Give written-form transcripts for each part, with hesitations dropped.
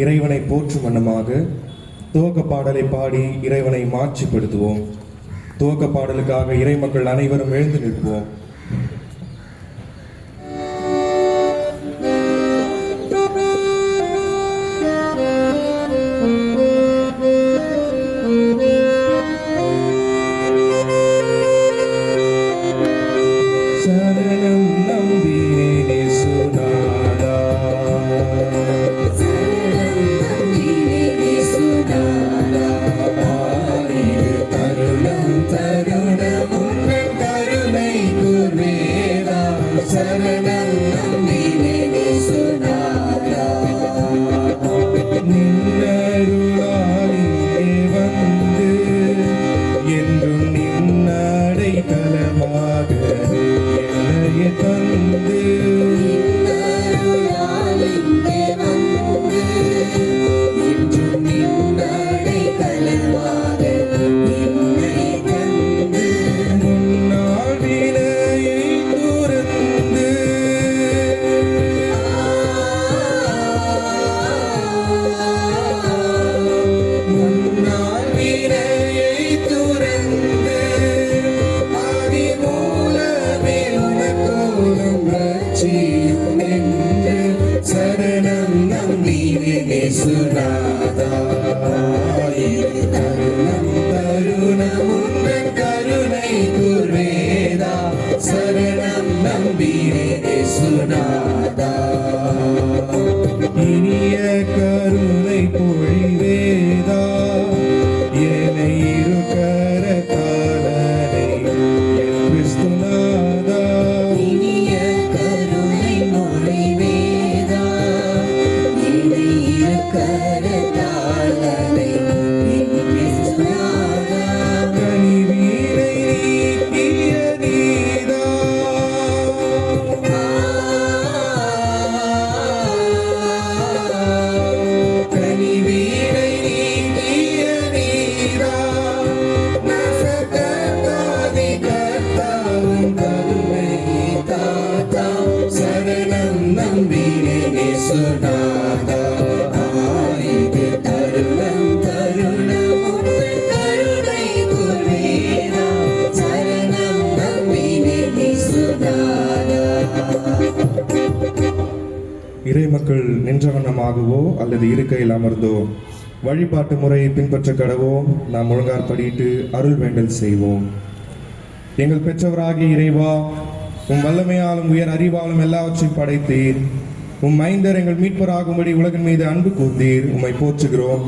இறைவனை போற்றும் வண்ணமாக துவக்க பாடலை பாடி இறைவனை மாட்சிப்படுத்துவோம். துவக்க பாடலுக்காக இறை மக்கள் அனைவரும் எழுந்து நிற்போம். இனிய கருணை பொழிவேதா என்னை இருகர தாளனை என் கிறிஸ்துநாதா. இனிய கருணை பொழிவேதா என்னை இருகர தாளனை என் கிறிஸ்துநாதா. கனிவீனை நீக்கிய நீதா இறை மக்கள் நின்ற வண்ணமாகவோ அல்லது இருக்கையில் அமர்ந்தோ வழிபாட்டு முறையை பின்பற்ற கடவோ நாம் ஒழுங்கார் படியிட்டு அருள் வேண்டல் செய்வோம். எங்கள் பெற்றவராகிய இறைவா, உம் வல்லமையாலும் உயர் அறிவாலும் எல்லாவற்றையும் படைத்தீர். உம் மைந்தர் எங்கள் மீட்பராகும்படி உலகின் மீது அன்பு கூர்ந்தீர். உம்மை போற்றுகிறோம்.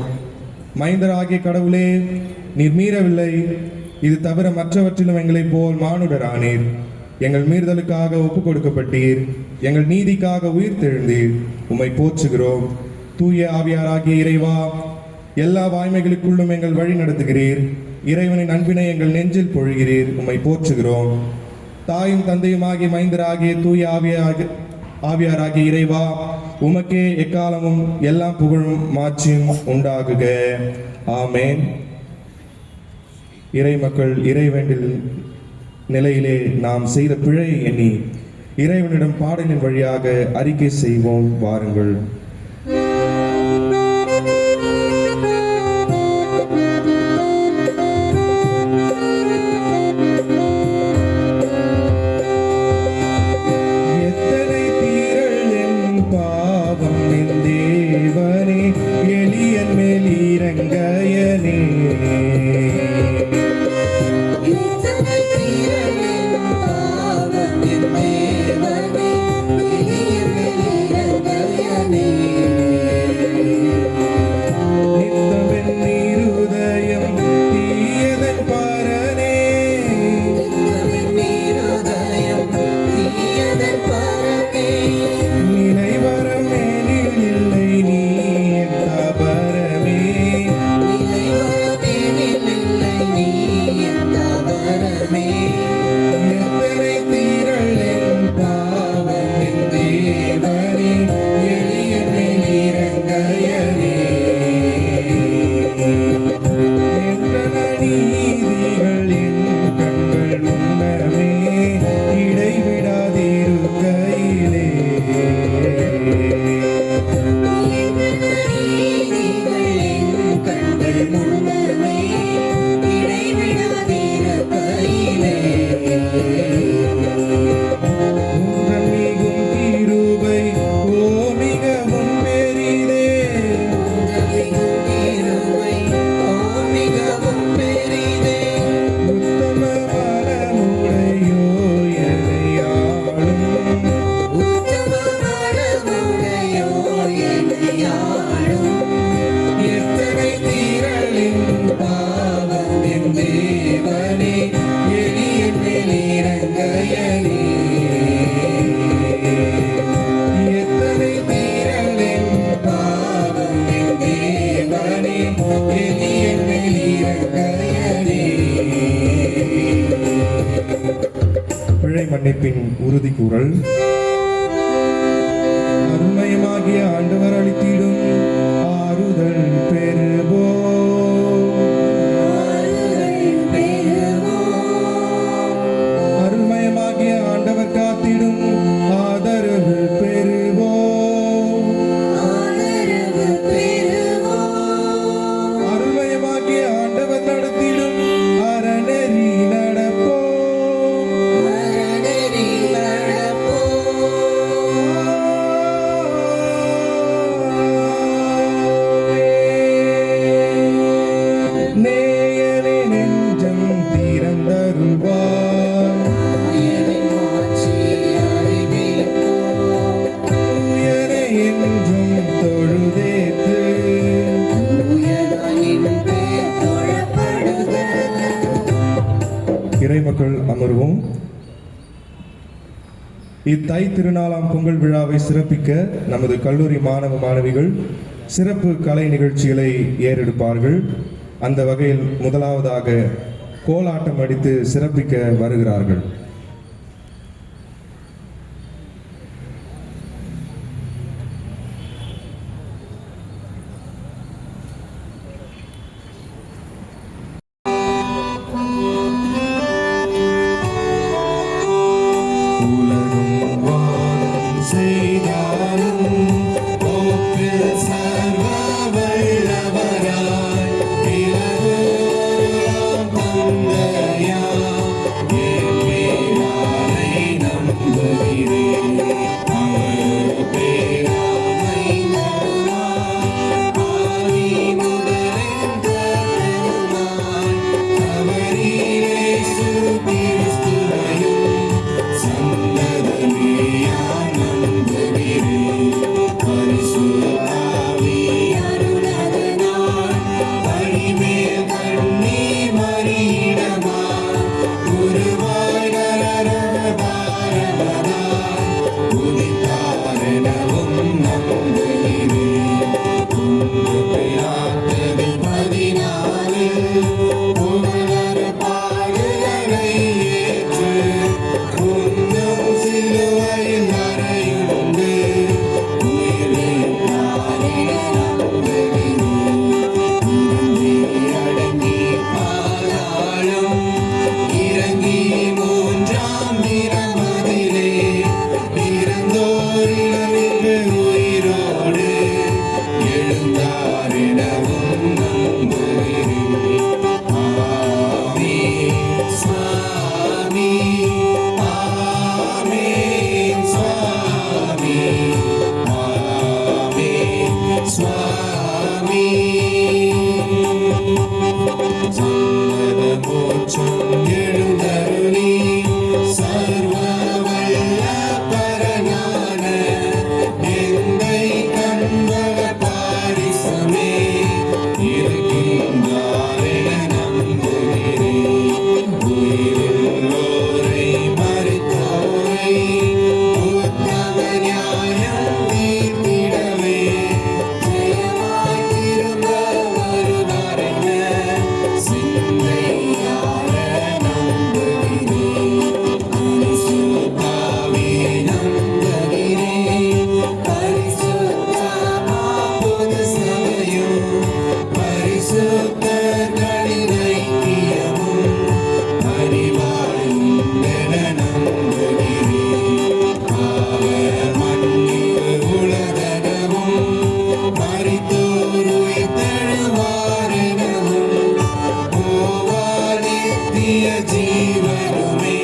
மைந்தராகிய கடவுளே, நீர் மீறவில்லை. இது தவிர மற்றவற்றிலும் எங்களைப் போல் மானுடரானீர். எங்கள் மீறுதலுக்காக ஒப்புக் கொடுக்கப்பட்டீர். எங்கள் நீதிக்காக உயிர் தெழுந்தீர். உம்மை போற்றுகிறோம். தூய ஆவியாராகிய இறைவா, எல்லா வாய்மைகளுக்குள்ளும் எங்கள் வழி நடத்துகிறீர். இறைவனின் அன்பினை எங்கள் நெஞ்சில் பொழிகிறீர். உம்மை போற்றுகிறோம். தாயும் தந்தையுமாகிய மைந்தராகிய தூய ஆவியாராகிய இறைவா, உமக்கே எக்காலமும் எல்லா புகழும் மாட்சியும் உண்டாகுக. ஆமேன். இறை மக்கள் இறைவேண்டில் நிலையிலே நாம் செய்த பிழையை எண்ணி இறைவனிடம் பாடலின் வழியாக அறிக்கை செய்வோம். வாருங்கள். நிலைவரம் மன்னிப்பின் உறுதி கூறல். அருள்மயமாகிய ஆண்டவர் அளித்திடும் ஆறுதல் பெறுவோம். அருள்மயமாகிய ஆண்டவர் காத்திடும் ஆதரவு பெறுவோம். அருள்மயமாகிய ஆண்டவர் நடத்திடும் அறநெறி நடப்போம். நேயனே நெஞ்சம் திறந்தருள்வார். தூயனே என்றும் தொழுதேத்து. இறைமக்கள் அமர்வோம். இத்தை திருநாளாம் பொங்கல் விழாவை சிறப்பிக்க நமது கல்லூரி மாணவ மாணவிகள் சிறப்பு கலை நிகழ்ச்சிகளை ஏறெடுப்பார்கள். அந்த வகையில் முதலாவதாக கோலாட்டம் அடித்து சிறப்பிக்க வருகிறார்கள். உலகும் வானம் செய்தாலும் போக்கில் சர்வ வல்லவராய் இலகுலாம் தந்தையாம் என் பேராரை நம்புகிறேன். அவர் பேராமை நடுவார் ஆதி முதலின் கருமாய் அவரிலே கிறிஸ்துவையும் சந்ததமேயாம் நம்புகிறேன். பரிசுத்த ஆவி அருளதனால் வழிமேல் கண்ணி மறியிடமாய் உருவாய் நரபாரவராய் உதித்தாரெனவும் நம்புகிறேன். ஒன்று பிலாத்து 14 புகழர் பாடுகளை ஏற்று உன்னும் சிலுவையில் மறையுண்டு உயிர்த்தாரென நம்புகிறேன். அடங்கி பாதாளம் இறங்கி மூன்றாம் தினமதிலே இறந்தோரிலிருந்து உயிரோடு எழுந்தாரெனவும் நம்புகிறேன். ஆமென் சுவாமி, ஆமென் சுவாமி, ஆமென் சுவாமி. சந்தத மோட்சம் எழுந்தருளி சர்வ வல்ல பரஞான எந்தை கண்பக பாரிசமே இருக்கின்றாரென நம்புகிறேன். உயிருள்ளோரை மரித்தோரை உத்தம நியாயம் தீர்த்திடவே ஜெயமாய் திரும்ப வருவாரென சிந்தையார நம்புகிறேன். பரிசுத்தாவே நம்புகிறேன். பரிசுத்தமா பொது சபையும் பரிசுத்தர்களின் ஐக்கியமும் அறிவாயும் என நம்புகிறேன். பாவ மன்னிப்பு உலகமும் மரித்தோர் உயிர்த்தெழுவாரெனவும் போவா நித்திய ஜீவனுமே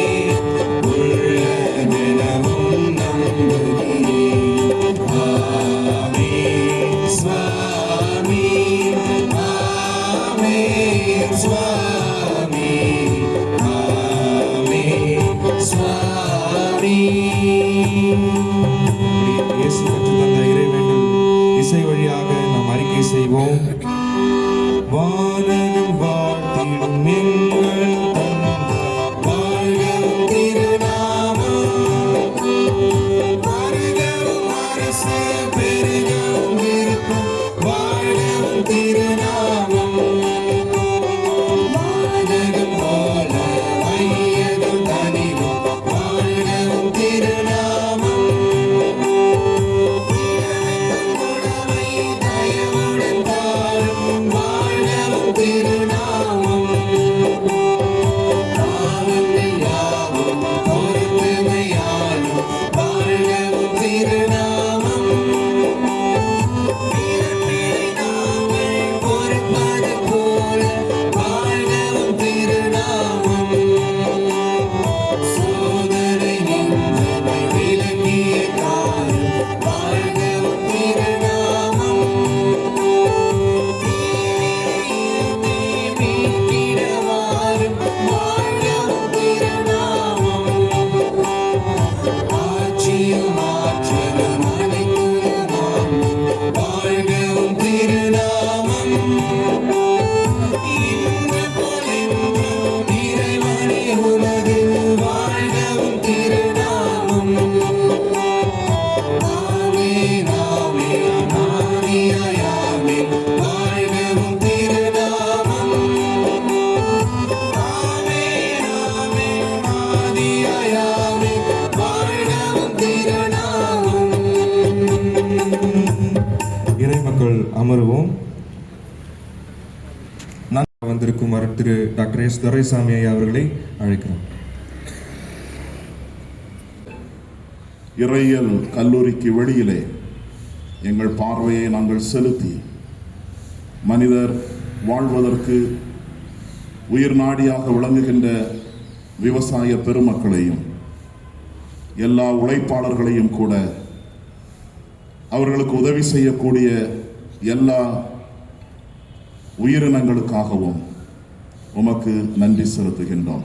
உள்ளதெனவும் நம்புகிறேன். ஆமென் சுவாமி, ஆமென் சுவாமி, ஆமென் சுவாமி. இயேசு கற்றுத்தந்த இறைவேண்டல் இசை வழியாக நாம் அறிக்கை செய்வோம். வானகம் வாழ்த்திடும் எங்கள் தந்தை, வாழ்கவும் திருநாமம் வருகவும் அரசு பெருகவும் விருப்பம் வாழவும் திருநாமம் வானகம் போல வையகம் தனிவும் வாழ்க இறைமக்கள் அமருவோம். வந்திருக்கும் திரு டாக்டர் எஸ் துரைசாமி ஐயா அவர்களை அழைக்கிறோம். இறையியல் கல்லூரிக்கு வெளியிலே எங்கள் பார்வையை நாங்கள் செலுத்தி மனிதர் வாழ்வதற்கு உயிர் நாடியாக விளங்குகின்ற விவசாய பெருமக்களையும் எல்லா உழைப்பாளர்களையும் கூட அவர்களுக்கு உதவி செய்யக்கூடிய எல்லா உயிரினங்களுக்காகவும் உமக்கு நன்றி செலுத்துகின்றோம்.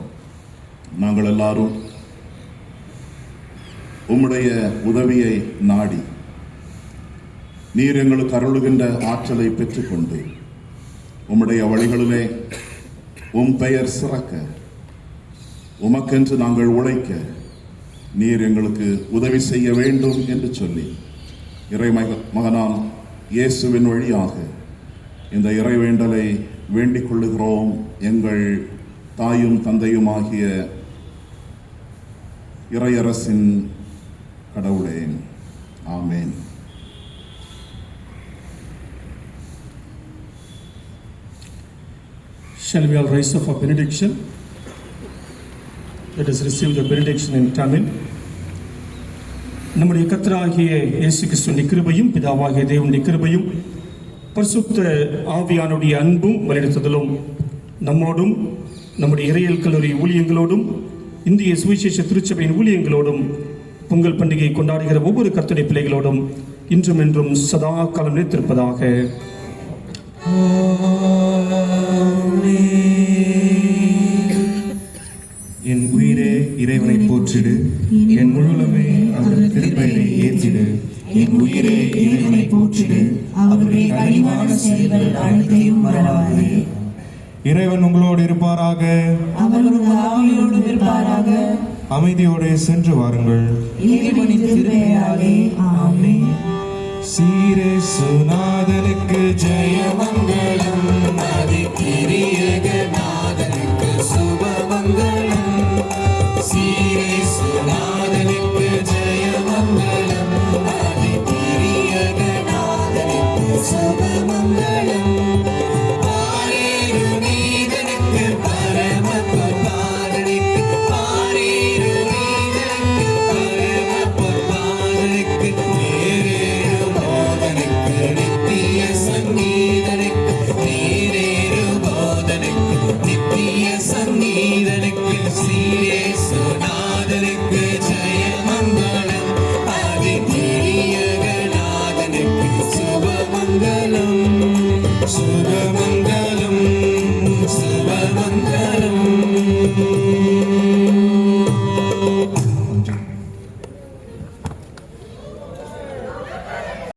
நாங்கள் எல்லாரும் உம்முடைய உதவியை நாடி நீர் எங்களுக்கு அருளுகின்ற ஆற்றலை பெற்றுக்கொண்டு உம்முடைய வழிகளிலே உம் பெயர் சிறக்க உமக்கென்று நாங்கள் உழைக்க நீர் எங்களுக்கு உதவி செய்ய வேண்டும் என்று சொல்லி இறை மகனாம் இயேசுவின் வழியாக இந்த இறைவேண்டலை வேண்டிக் கொள்ளுகிறோம். எங்கள் தாயும் தந்தையுமாகிய இறையரசின் கடவுளே, ஆமென். Shall we all rise up for benediction? Let us receive the benediction in Tamil. நம்முடைய கர்த்தராகிய இயேசு கிறிஸ்துவின் கிருபையும் பிதாவாகிய தேவனுடைய கிருபையும் பரிசுத்த ஆவியானுடைய அன்பும் வழிநடத்துதலும் நம்மோடும் நம்முடைய இறையியல் கல்லூரி ஊழியங்களோடும் இந்திய சுவிசேஷ திருச்சபையின் ஊழியங்களோடும் பொங்கல் பண்டிகை கொண்டாடுகிற ஒவ்வொரு கர்த்தருடைய பிள்ளைகளோடும் இன்றும் என்றும் சதா காலம் நிலைத்திருப்பதாக. என் உயிரே இறைவனை போற்றிடு, என் முழுவதுமே அவர் திருப்பெயரை ஏற்றிடு. என் உயிரே இறைவனை போற்றிடு, அவருடைய கனிவான செயல்கள் அனைத்தையும் மறவாதே. இறைவன் உங்களோடு இருப்பாராக, அவருடைய ஆவியோடு இருப்பாராக. அமைதியோடு சென்று வாருங்கள். இறைவனின் திருப்பெயராலே ஆமென். சீரே சுநாதனுக்கு ஜெயமங்கலம், நாதனுக்கு சுபமங்கலம். சீரே சுநாதனுக்கு ஜெயமங்கலம், நாதனுக்கு சுபமங்கலம். சுப